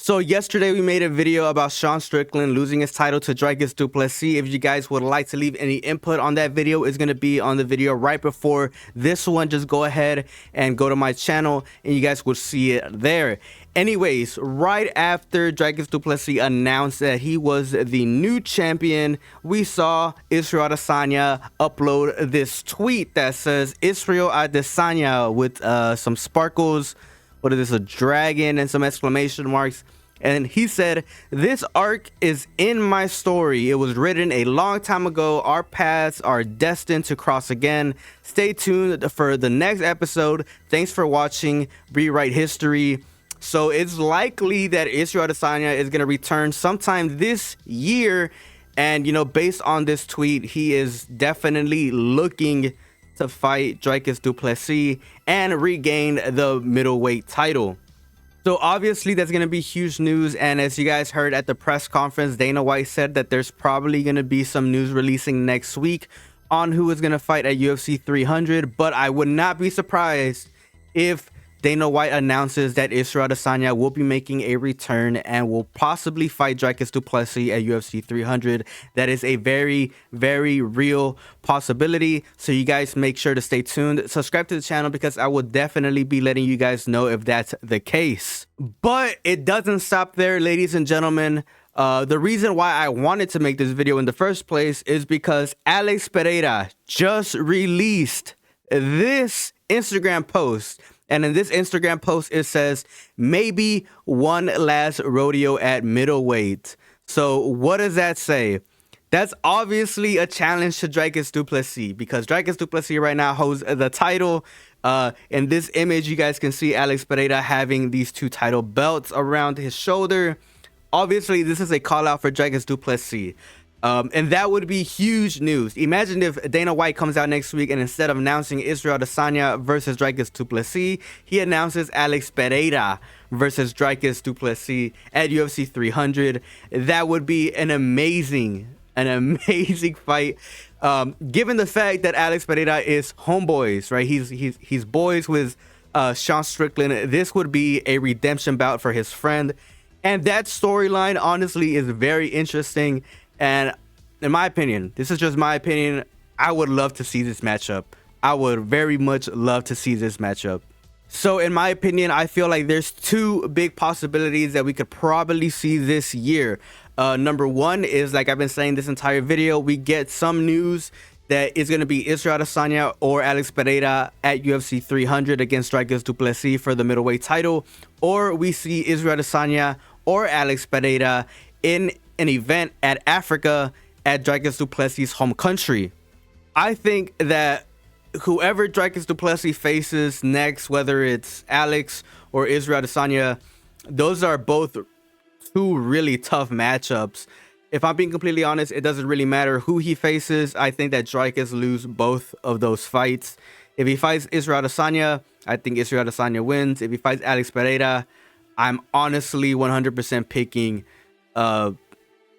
So yesterday we made a video about Sean Strickland losing his title to Dricus Du Plessis. If you guys would like to leave any input on that video, it's going to be on the video right before this one. Just go ahead and go to my channel and you guys will see it there. Anyways, right after Dricus Du Plessis announced that he was the new champion, we saw Israel Adesanya upload this tweet that says Israel Adesanya with some sparkles. What is this, a dragon and some exclamation marks? And he said, "This arc is in my story. It was written a long time ago. Our paths are destined to cross again. Stay tuned for the next episode. Thanks for watching. Rewrite history." So it's likely that Israel Adesanya is going to return sometime this year. And, you know, based on this tweet, he is definitely looking to fight Dricus Du Plessis and regain the middleweight title. So obviously that's going to be huge news, and as you guys heard at the press conference, Dana White said that there's probably going to be some news releasing next week on who is going to fight at UFC 300, but I would not be surprised if Dana White announces that Israel Adesanya will be making a return and will possibly fight Dricus Du Plessis at UFC 300. That is a very, very real possibility. So you guys make sure to stay tuned. Subscribe to the channel because I will definitely be letting you guys know if that's the case. But it doesn't stop there, ladies and gentlemen. The reason why I wanted to make this video in the first place is because Alex Pereira just released this Instagram post. And in this Instagram post, it says, "Maybe one last rodeo at middleweight." So what does that say? That's obviously a challenge to Dricus Du Plessis, because Dricus Du Plessis right now holds the title. In this image, you guys can see Alex Pereira having these two title belts around his shoulder. Obviously, this is a call out for Dricus Du Plessis. And that would be huge news. Imagine if Dana White comes out next week and instead of announcing Israel Adesanya versus Dricus Du Plessis, he announces Alex Pereira versus Dricus Du Plessis at UFC 300. That would be an amazing fight. Given the fact that Alex Pereira is homeboys, right? He's boys with Sean Strickland. This would be a redemption bout for his friend. And that storyline, honestly, is very interesting. And in my opinion, this is just my opinion, I would love to see this matchup. I would very much love to see this matchup. So in my opinion, I feel like there's two big possibilities that we could probably see this year. Number one is, like I've been saying this entire video, we get some news that it's going to be Israel Adesanya or Alex Pereira at UFC 300 against Dricus Du Plessis for the middleweight title. Or we see Israel Adesanya or Alex Pereira in an event at Africa at Dricus Du Plessis' home country. I think that whoever Dricus Du Plessis faces next, whether it's Alex or Israel Adesanya, those are both two really tough matchups. If I'm being completely honest, it doesn't really matter who he faces. I think that Dricus loses both of those fights. If he fights Israel Adesanya, I think Israel Adesanya wins. If he fights Alex Pereira, I'm honestly 100% picking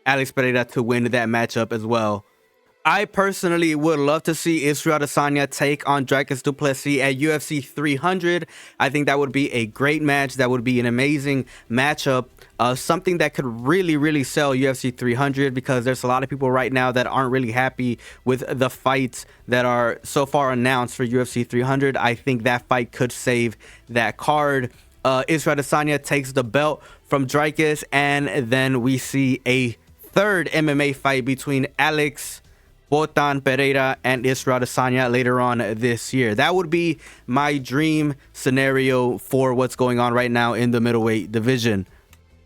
Alex Pereira to win that matchup as well. I personally would love to see Israel Adesanya take on Dricus Du Plessis at UFC 300. I think that would be a great match. That would be an amazing matchup. Something that could really sell UFC 300, because there's a lot of people right now that aren't really happy with the fights that are so far announced for UFC 300. I think that fight could save that card. Israel Adesanya takes the belt from Dricus, and then we see a third MMA fight between Alex Botan Pereira and Israel Adesanya later on this year. That would be my dream scenario for what's going on right now in the middleweight division.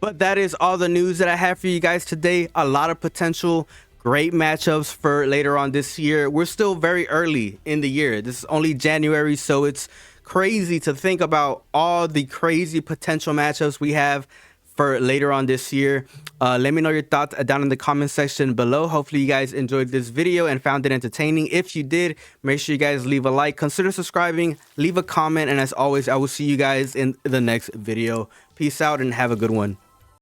But that is all the news that I have for you guys today. A lot of potential great matchups for later on this year. We're still very early in the year. This is only January, so it's crazy to think about all the crazy potential matchups we have for later on this year. Let me know your thoughts down in the comment section below. Hopefully you guys enjoyed this video and found it entertaining. If you did, make sure you guys leave a like, consider subscribing, leave a comment, and as always, I will see you guys in the next video. Peace out and have a good one.